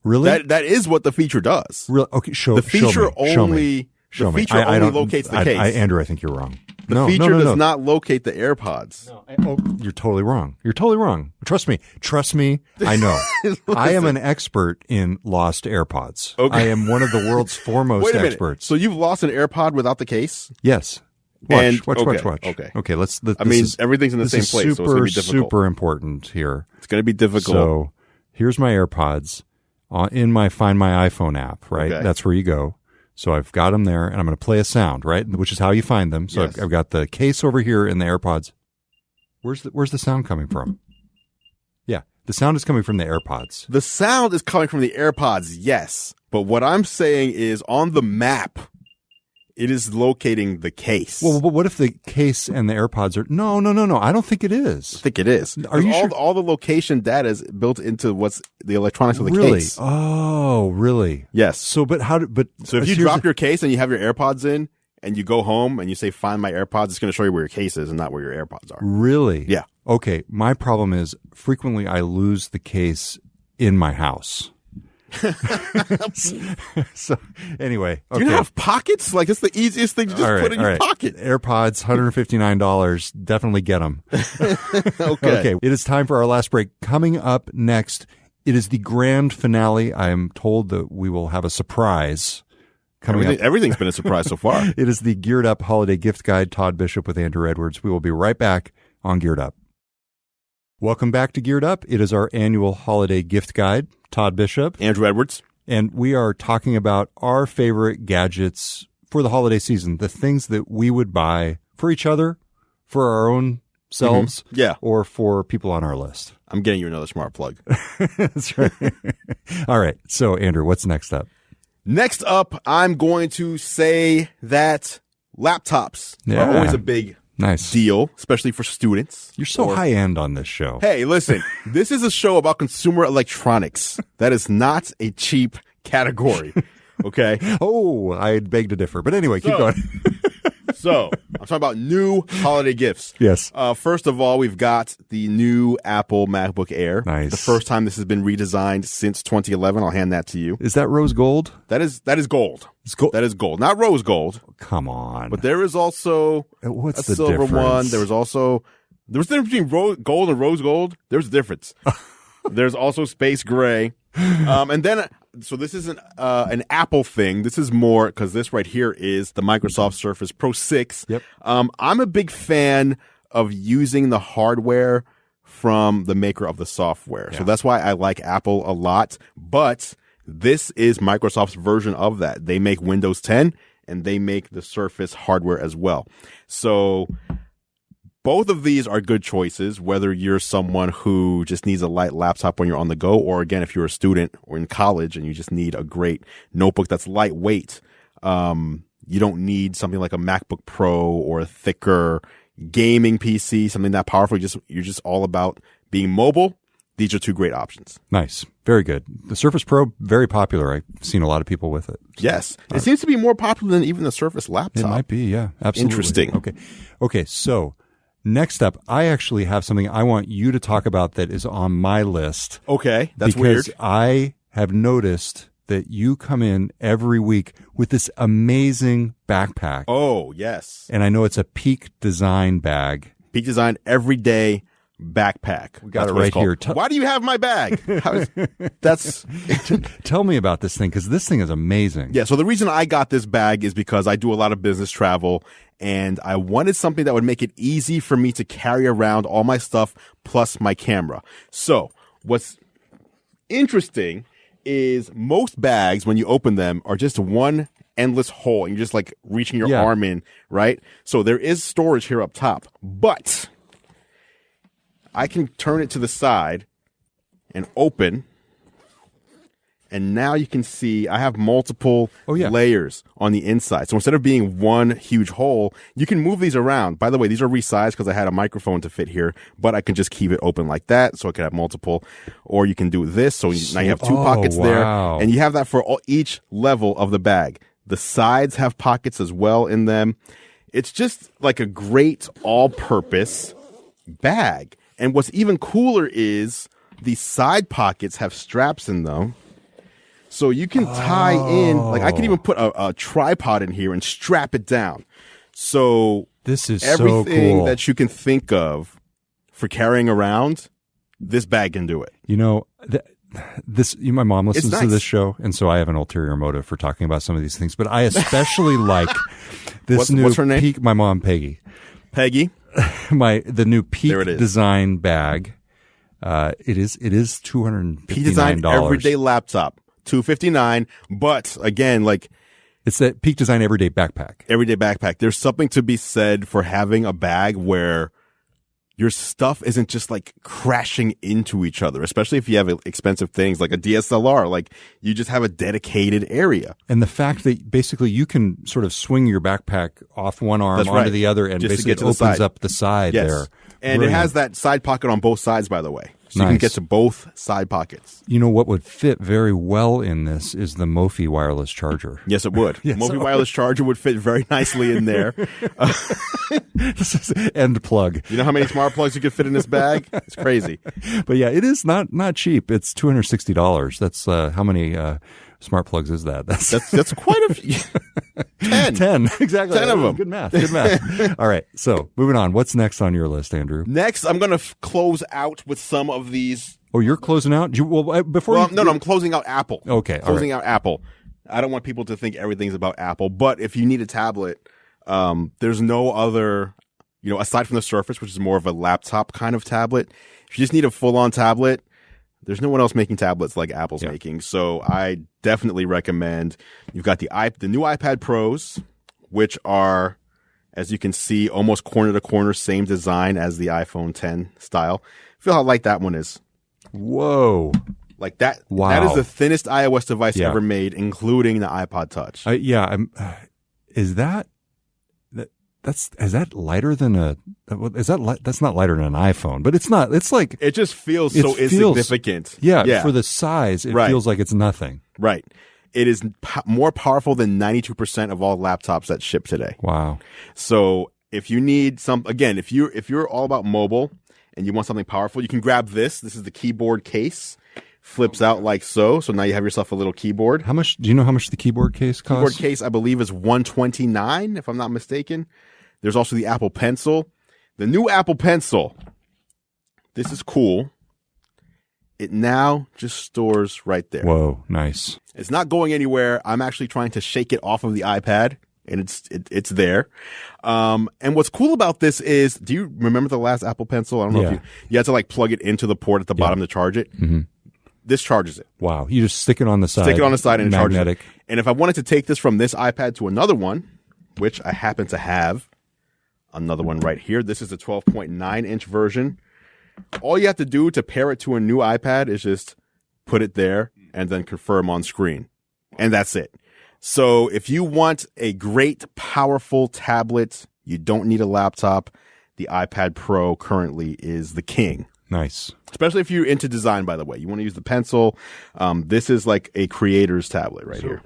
Really? That is what the feature does. Really? Okay, the feature only locates the case. Andrew, I think you're wrong. The feature does not locate the AirPods. No, you're totally wrong. You're totally wrong. Trust me. I know. I am an expert in lost AirPods. Okay. I am one of the world's foremost experts. So you've lost an AirPod without the case? Yes. Watch. Okay. Okay. Everything's in the same place, so it's going to be difficult. Super important here. It's going to be difficult. So here's my AirPods in my Find My iPhone app, right? Okay. That's where you go. So I've got them there, and I'm going to play a sound, right? Which is how you find them. So Yes. I've got the case over here in the AirPods. Where's the sound coming from? Yeah, the sound is coming from the AirPods. The sound is coming from the AirPods, yes. But what I'm saying is on the map, it is locating the case. Well, but what if the case and the AirPods are... No. I don't think it is. I think it is. Are you sure? All the location data is built into what's the electronics of the Really? case. Oh, really? Yes. So, but how do... But So if you drop your case and you have your AirPods in and you go home and you say, find my AirPods, it's going to show you where your case is and not where your AirPods are. Really? Yeah. Okay. My problem is frequently I lose the case in my house. So anyway, okay. Do you have pockets? Like, it's the easiest thing to just put in your pocket. AirPods, $159. Definitely get them. Okay. It is time for our last break. Coming up next, it is the grand finale. I am told that we will have a surprise coming up. Everything's been a surprise so far. It is the Geared Up Holiday Gift Guide. Todd Bishop with Andrew Edwards. We will be right back on Geared Up. Welcome back to Geared Up. It is our annual holiday gift guide. Todd Bishop. Andrew Edwards. And we are talking about our favorite gadgets for the holiday season, the things that we would buy for each other, for our own selves, Yeah. or for people on our list. I'm getting you another smart plug. That's right. All right. So, Andrew, what's next up? Next up, I'm going to say that laptops are always a big deal, especially for students. You're so high end on this show. Hey, listen, this is a show about consumer electronics. That is not a cheap category. Okay. Oh, I beg to differ. But anyway, keep going. So I'm talking about new holiday gifts. Yes. First of all, we've got the new Apple MacBook Air. Nice. The first time this has been redesigned since 2011. I'll hand that to you. Is that rose gold? That is gold. It's gold. That is gold, not rose gold. Come on. But there is also What's a the silver difference? one. There was a difference between gold and rose gold. There's a difference. There's also space gray. And then, so this isn't an Apple thing. This is more, because this right here is the Microsoft Surface Pro 6. Yep. I'm a big fan of using the hardware from the maker of the software. Yeah. So that's why I like Apple a lot. But this is Microsoft's version of that. They make Windows 10 and they make the Surface hardware as well. So both of these are good choices, whether you're someone who just needs a light laptop when you're on the go, or again, if you're a student or in college and you just need a great notebook that's lightweight. You don't need something like a MacBook Pro or a thicker gaming PC, something that powerful. You're just all about being mobile. These are two great options. Nice. Very good. The Surface Pro, very popular. I've seen a lot of people with it. Yes. It seems to be more popular than even the Surface laptop. It might be, yeah. Absolutely. Interesting. Okay. So next up, I actually have something I want you to talk about that is on my list. Okay. That's because weird. I have noticed that you come in every week with this amazing backpack. Oh, yes. And I know it's a Peak Design bag. Peak Design everyday backpack. We got it right here. Why do you have my bag? That's Tell me about this thing, because this thing is amazing. Yeah, so the reason I got this bag is because I do a lot of business travel, and I wanted something that would make it easy for me to carry around all my stuff plus my camera. So what's interesting is most bags, when you open them, are just one endless hole, and you're just like reaching your arm in, right? So there is storage here up top, but I can turn it to the side and open, and now you can see I have multiple layers on the inside. So instead of being one huge hole, you can move these around. By the way, these are resized because I had a microphone to fit here, but I can just keep it open like that, so I can have multiple. Or you can do this, so now you have two pockets there, and you have that for each level of the bag. The sides have pockets as well in them. It's just like a great all-purpose bag. And what's even cooler is the side pockets have straps in them. So you can tie in, like I can even put a tripod in here and strap it down. So this is everything so cool that you can think of for carrying around, this bag can do it. You know, my mom listens nice. to this show, and so I have an ulterior motive for talking about some of these things. But I especially like this what's her name? Peak. My mom, Peggy. Peggy. The new Peak There it is. Design bag. It is $259. Peak Design everyday laptop, $259. But again, like it's that Peak Design everyday backpack. Everyday backpack. There's something to be said for having a bag where your stuff isn't just like crashing into each other, especially if you have expensive things like a DSLR. Like you just have a dedicated area. And the fact that basically you can sort of swing your backpack off one arm onto the other, and just basically to get to it opens up the side there. And Brilliant. it has that side pocket on both sides, by the way. So you Nice. can get to both side pockets. You know what would fit very well in this is the Mophie wireless charger. Yes, it would. Yes, Mophie it would. wireless charger would fit very nicely in there. This is end plug. You know how many smart plugs you could fit in this bag? It's crazy. But yeah, it is not cheap. It's $260. That's how many smart plugs is that? That's quite a few. 10. 10. Exactly. 10 of them. Good math. Good math. All right. So moving on. What's next on your list, Andrew? Next, I'm going to close out with some of these. Oh, you're closing out? No, I'm closing out Apple. Okay. Closing out Apple. I don't want people to think everything's about Apple, but if you need a tablet, there's no other, aside from the Surface, which is more of a laptop kind of tablet. If you just need a full-on tablet, there's no one else making tablets like Apple's making. So I definitely recommend. You've got the new iPad Pros, which are, as you can see, almost corner to corner, same design as the iPhone 10 style. Feel how light that one is. Whoa. Like that. Wow. That is the thinnest iOS device ever made, including the iPod Touch. Is that lighter than that's not lighter than an iPhone, but it's not. It's like it just feels so insignificant. Yeah. For the size, it feels like it's nothing. Right. It is more powerful than 92% of all laptops that ship today. Wow. So if you need if you're all about mobile and you want something powerful, you can grab this. This is the keyboard case. Flips out like so. So now you have yourself a little keyboard. Do you know how much the keyboard case costs? Keyboard case, I believe, is $129, if I'm not mistaken. There's also the Apple Pencil. The new Apple Pencil. This is cool. It now just stores right there. Whoa, nice. It's not going anywhere. I'm actually trying to shake it off of the iPad, and it's there. And what's cool about this is, do you remember the last Apple Pencil? I don't know if you had to like plug it into the port at the bottom to charge it. Mm-hmm. This charges it. Wow. You just stick it on the side. Stick it on the side and magnetic. Charge it. And if I wanted to take this from this iPad to another one, which I happen to have another one right here. This is the 12.9 inch version. All you have to do to pair it to a new iPad is just put it there and then confirm on screen. And that's it. So if you want a great, powerful tablet, you don't need a laptop, the iPad Pro currently is the king. Nice. Especially if you're into design, by the way. You want to use the pencil. This is like a creator's tablet right here.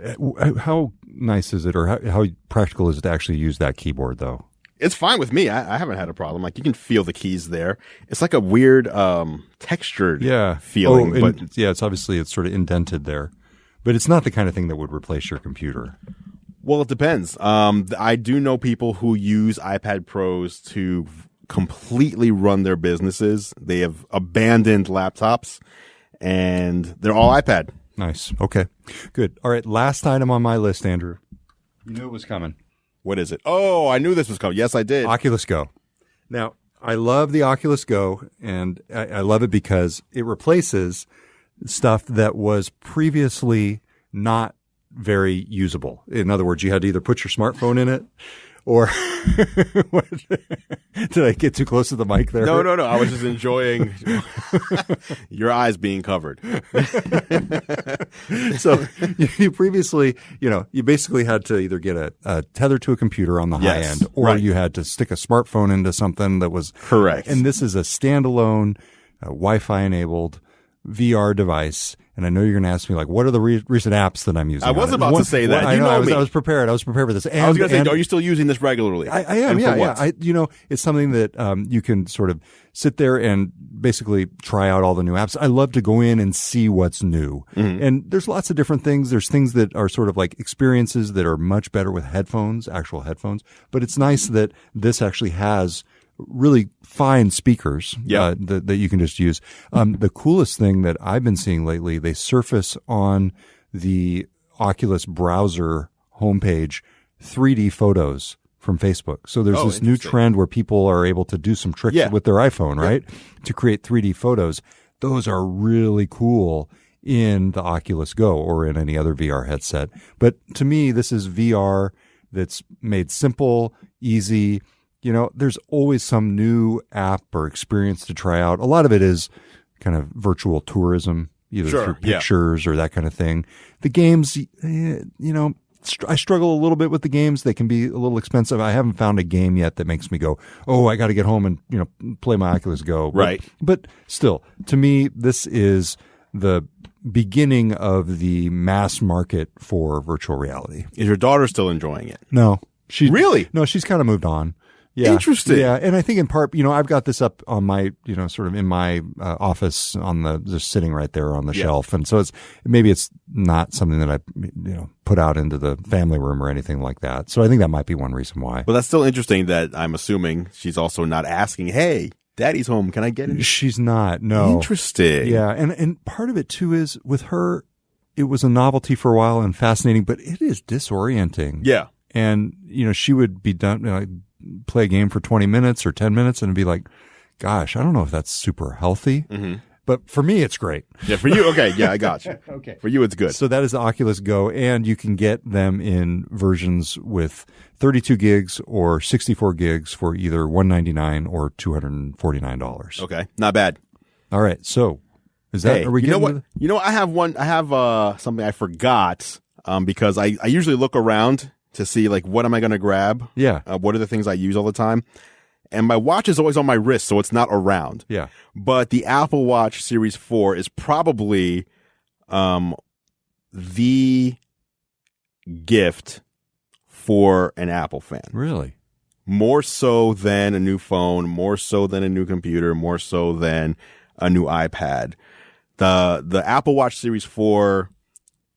How nice is it, or how practical is it to actually use that keyboard, though? It's fine with me. I haven't had a problem. Like, you can feel the keys there. It's like a weird textured feeling. But it's obviously it's sort of indented there. But it's not the kind of thing that would replace your computer. Well, it depends. I do know people who use iPad Pros to completely run their businesses. They have abandoned laptops, and they're all iPad. Nice. Okay. Good. All right. Last item on my list, Andrew. You knew it was coming. What is it? Oh, I knew this was coming. Yes, I did. Oculus Go. Now, I love the Oculus Go, and I love it because it replaces stuff that was previously not very usable. In other words, you had to either put your smartphone in it or did I get too close to the mic there? No. I was just enjoying your eyes being covered. So you previously, you basically had to either get a tether to a computer on the high end, or you had to stick a smartphone into something that was correct. And this is a standalone, Wi-Fi enabled VR device. And I know you're going to ask me, like, what are the recent apps that I'm using? I was about to say that. I know. I was prepared. I was prepared for this. And, I was going to say, are you still using this regularly? I am. Yeah. It's something that you can sort of sit there and basically try out all the new apps. I love to go in and see what's new. Mm-hmm. And there's lots of different things. There's things that are sort of like experiences that are much better with headphones, actual headphones. But it's nice that this actually has really fine speakers that you can just use. The coolest thing that I've been seeing lately, they surface on the Oculus browser homepage 3D photos from Facebook. So there's this new trend where people are able to do some tricks with their iPhone, right? To create 3D photos. Those are really cool in the Oculus Go or in any other VR headset. But to me, this is VR that's made simple, easy. There's always some new app or experience to try out. A lot of it is kind of virtual tourism, either through pictures or that kind of thing. The games, I struggle a little bit with the games. They can be a little expensive. I haven't found a game yet that makes me go, oh, I got to get home and, play my Oculus Go. But still, to me, this is the beginning of the mass market for virtual reality. Is your daughter still enjoying it? No. Really? No, she's kind of moved on. Yeah. Interesting. Yeah. And I think in part, I've got this up on my, sort of in my office just sitting right there on the shelf. And so maybe it's not something that I, put out into the family room or anything like that. So I think that might be one reason why. Well, that's still interesting that I'm assuming she's also not asking, hey, Daddy's home. Can I get it? She's not. No. Interesting. Yeah. And part of it too is with her, it was a novelty for a while and fascinating, but it is disorienting. Yeah. And, she would be done, play a game for 20 minutes or 10 minutes and be like, gosh, I don't know if that's super healthy. Mm-hmm. But for me, it's great. Yeah, for you. Okay. Yeah, I got you. Okay. For you, it's good. So that is the Oculus Go, and you can get them in versions with 32 gigs or 64 gigs for either $199 or $249. Okay. Not bad. All right. So is that, are we getting I have something I forgot, because I usually look around to see, like, what am I going to grab? Yeah. What are the things I use all the time? And my watch is always on my wrist, so it's not around. Yeah. But the Apple Watch Series 4 is probably the gift for an Apple fan. Really? More so than a new phone, more so than a new computer, more so than a new iPad. The Apple Watch Series 4,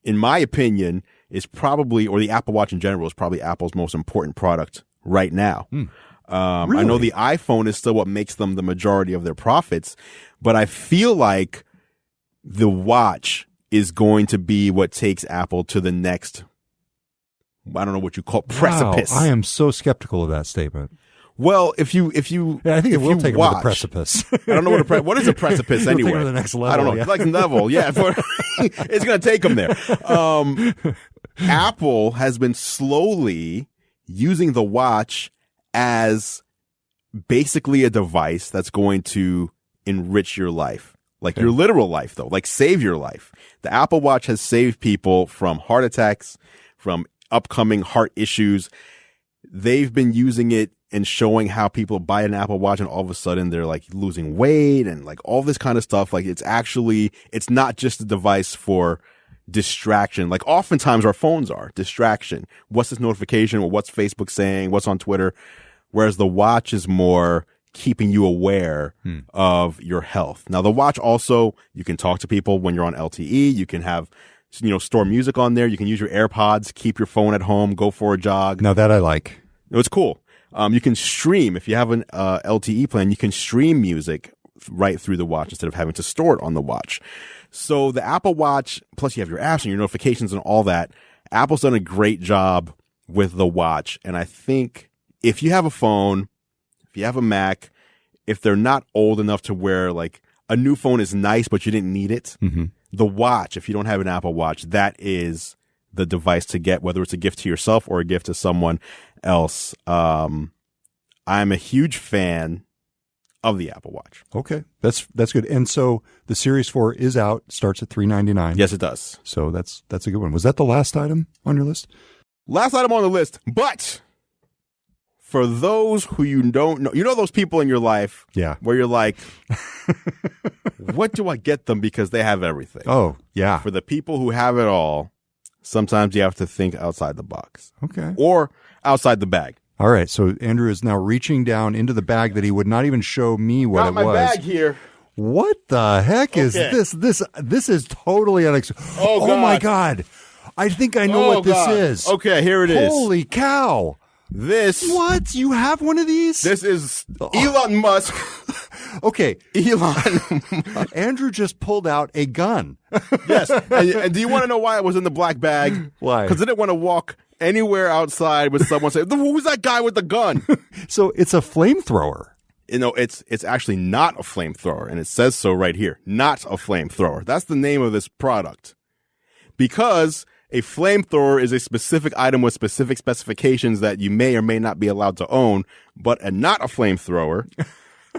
in my opinion, is probably, or the Apple Watch in general, is probably Apple's most important product right now. Really? I know the iPhone is still what makes them the majority of their profits, but I feel like the watch is going to be what takes Apple to the next, I don't know what you call it, precipice. Wow, I am so skeptical of that statement. Well, if you, Yeah, I think it will take them to the watch, precipice. I don't know what is a precipice It'll anyway. take them to the next level. I don't know. Yeah. It's like level. Yeah. It's going to take them there. Apple has been slowly using the watch as basically a device that's going to enrich your life. Like your literal life, though, like save your life. The Apple Watch has saved people from heart attacks, from upcoming heart issues. They've been using it and showing how people buy an Apple Watch and all of a sudden they're like losing weight and like all this kind of stuff. Like it's not just a device for distraction. Like oftentimes our phones are distraction. What's this notification? Or what's Facebook saying? What's on Twitter? Whereas the watch is more keeping you aware of your health. Now the watch also, you can talk to people when you're on LTE. You can have, store music on there. You can use your AirPods, keep your phone at home, go for a jog. Now that I like. It's cool. You can stream, if you have an LTE plan, you can stream music right through the watch instead of having to store it on the watch. So the Apple Watch, plus you have your apps and your notifications and all that. Apple's done a great job with the watch. And I think if you have a phone, if you have a Mac, if they're not old enough to where like a new phone is nice, but you didn't need it, the watch, if you don't have an Apple Watch, that is the device to get, whether it's a gift to yourself or a gift to someone else. I'm a huge fan of the Apple Watch. Okay, that's good. And so the Series 4 is out, starts at $399. Yes, it does. So that's a good one. Was that the last item on your list? Last item on the list, but for those who you don't know, those people in your life where you're like, what do I get them because they have everything? Oh, yeah. For the people who have it all, sometimes you have to think outside the box. Okay. Or outside the bag. All right. So Andrew is now reaching down into the bag that he would not even show me what Got it my was. bag here. What the heck is this? This is totally unexpected. Oh, God. My God. I think I know what this is. Okay, here it is. Holy cow. What? You have one of these? This is Elon Musk. Okay. Elon Musk. Andrew just pulled out a gun. Yes. And do you want to know why it was in the black bag? Why? Because I didn't want to walk anywhere outside with someone saying, who's that guy with the gun? So it's a flamethrower. It's actually not a flamethrower, and it says so right here. Not a flamethrower. That's the name of this product. Because a flamethrower is a specific item with specific specifications that you may or may not be allowed to own, but not a flamethrower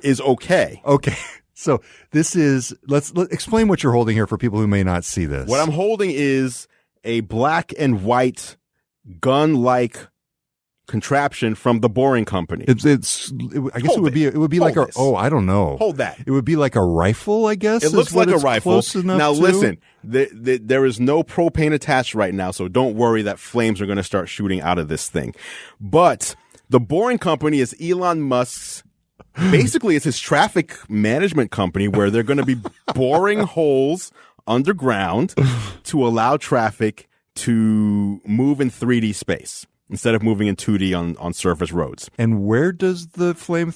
is okay. Okay. So this is, let's explain what you're holding here for people who may not see this. What I'm holding is a black and white gun-like contraption from the Boring Company. I guess it would be like I don't know. Hold that. It would be like a rifle, I guess. It looks like a rifle. Close enough now to. Listen, there is no propane attached right now, so don't worry that flames are going to start shooting out of this thing. But the Boring Company is Elon Musk's, basically it's his traffic management company where they're going to be boring holes underground to allow traffic to move in 3D space instead of moving in 2D on surface roads. And where does the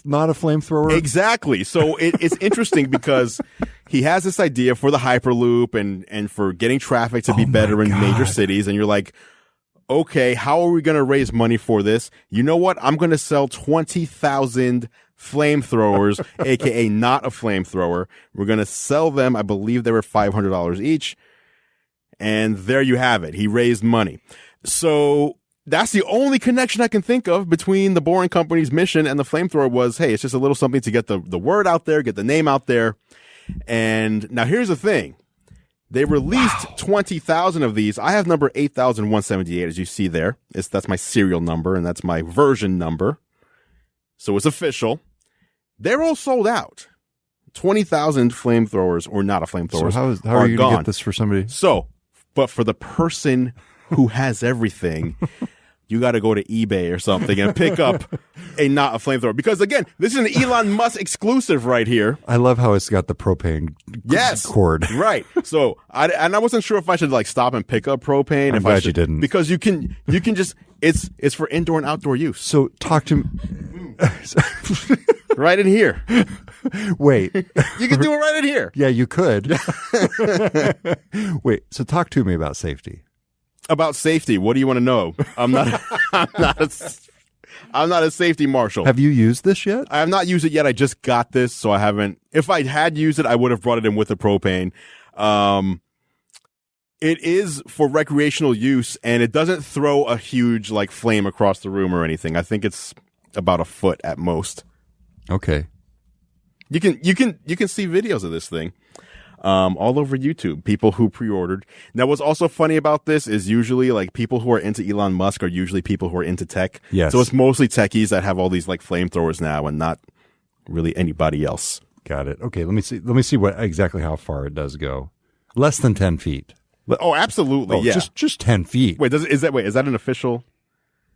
not a flamethrower? Exactly. So it's interesting because he has this idea for the Hyperloop and for getting traffic to be better in major cities. And you're like, okay, how are we going to raise money for this? You know what? I'm going to sell 20,000 flamethrowers, aka not a flamethrower. We're going to sell them. I believe they were $500 each. And there you have it. He raised money. So that's the only connection I can think of between the Boring Company's mission and the flamethrower was, hey, it's just a little something to get the word out there, get the name out there. And now here's the thing. They released 20,000 of these. I have number 8,178, as you see there. That's my serial number, and that's my version number. So it's official. They're all sold out. 20,000 flamethrowers, or not a flamethrower. So how are you going to get this for somebody? So, but for the person who has everything, you got to go to eBay or something and pick up not a flamethrower. Because again, this is an Elon Musk exclusive right here. I love how it's got the propane cord. Right. So I wasn't sure if I should like stop and pick up propane. I'm glad you didn't. Because you can just, it's for indoor and outdoor use. So talk to me. Right in here. Wait. You can do it right in here. Yeah, you could. Wait, so talk to me about safety. About safety, what do you want to know? I'm not a safety marshal. Have you used this yet? I have not used it yet. I just got this, so I haven't. If I had used it, I would have brought it in with the propane. It is for recreational use, and it doesn't throw a huge like flame across the room or anything. I think it's about a foot at most. Okay. You can see videos of this thing. All over YouTube, people who pre-ordered. Now, what's also funny about this is usually like people who are into Elon Musk are usually people who are into tech. Yes. So it's mostly techies that have all these like flamethrowers now and not really anybody else. Got it. Okay. Let me see what exactly how far it does go. Less than 10 feet. Oh, absolutely. Yeah. Just 10 feet. Wait, is that an official?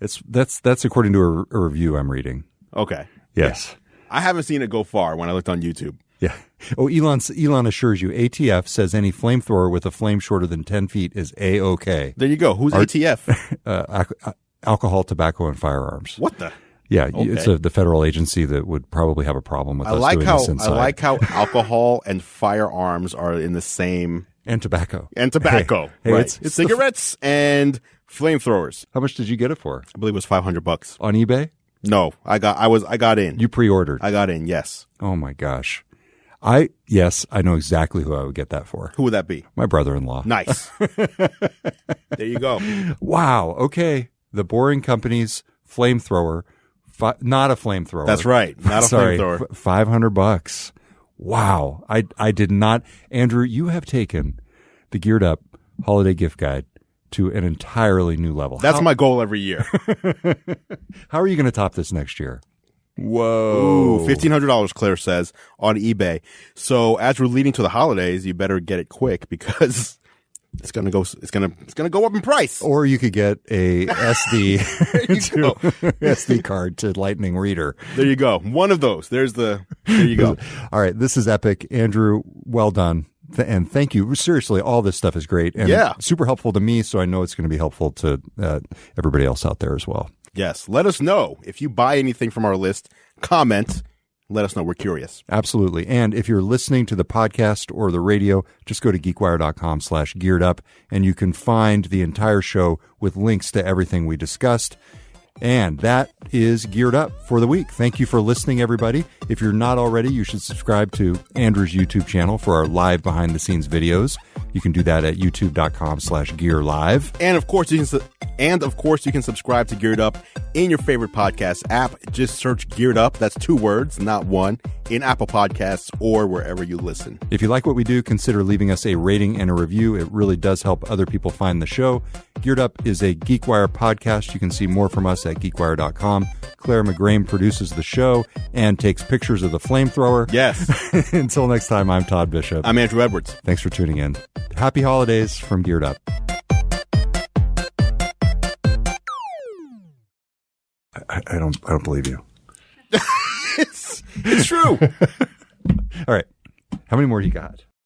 That's according to a review I'm reading. Okay. Yes. Yeah. I haven't seen it go far when I looked on YouTube. Yeah. Oh, Elon assures you, ATF says any flamethrower with a flame shorter than 10 feet is A-OK. There you go. Who's ATF? Alcohol, tobacco, and firearms. What the? Yeah, Okay. It's the federal agency that would probably have a problem with us doing this inside. I like how alcohol and firearms are in the same. And tobacco. And tobacco. Hey, right. it's cigarettes and flamethrowers. How much did you get it for? I believe it was $500 On eBay? No, I got in. You pre-ordered. I got in. Yes. Oh my gosh. I know exactly who I would get that for. Who would that be? My brother-in-law. Nice. There you go. Wow. Okay. The Boring Company's flamethrower, not a flamethrower. That's right. Not a flamethrower. $500. Wow. I did not. Andrew, you have taken the Geared Up holiday gift guide to an entirely new level. That's my goal every year. How are you going to top this next year? Whoa. Ooh, $1,500, Claire says, on eBay. So as we're leading to the holidays, you better get it quick because it's going to go up in price. Or you could get a SD SD card to Lightning Reader. There you go. One of those. There you go. All right. This is epic. Andrew, well done. And thank you. Seriously, all this stuff is great and super helpful to me. So I know it's going to be helpful to everybody else out there as well. Yes. Let us know if you buy anything from our list. Comment. Let us know. We're curious. Absolutely. And if you're listening to the podcast or the radio, just go to geekwire.com/gearedup and you can find the entire show with links to everything we discussed. And that is Geared Up for the week. Thank you for listening, everybody. If you're not already, you should subscribe to Andrew's YouTube channel for our live behind the scenes videos. You can do that at youtube.com/gearlive. And of course, you can subscribe to Geared Up in your favorite podcast app. Just search Geared Up. That's 2 words, not one, in Apple Podcasts or wherever you listen. If you like what we do, consider leaving us a rating and a review. It really does help other people find the show. Geared Up is a GeekWire podcast. You can see more from us at geekwire.com. Claire McGrame produces the show and takes pictures of the flamethrower. Yes. Until next time, I'm Todd Bishop. I'm Andrew Edwards. Thanks for tuning in. Happy holidays from Geared Up. I don't believe you. It's true. All right. How many more you got?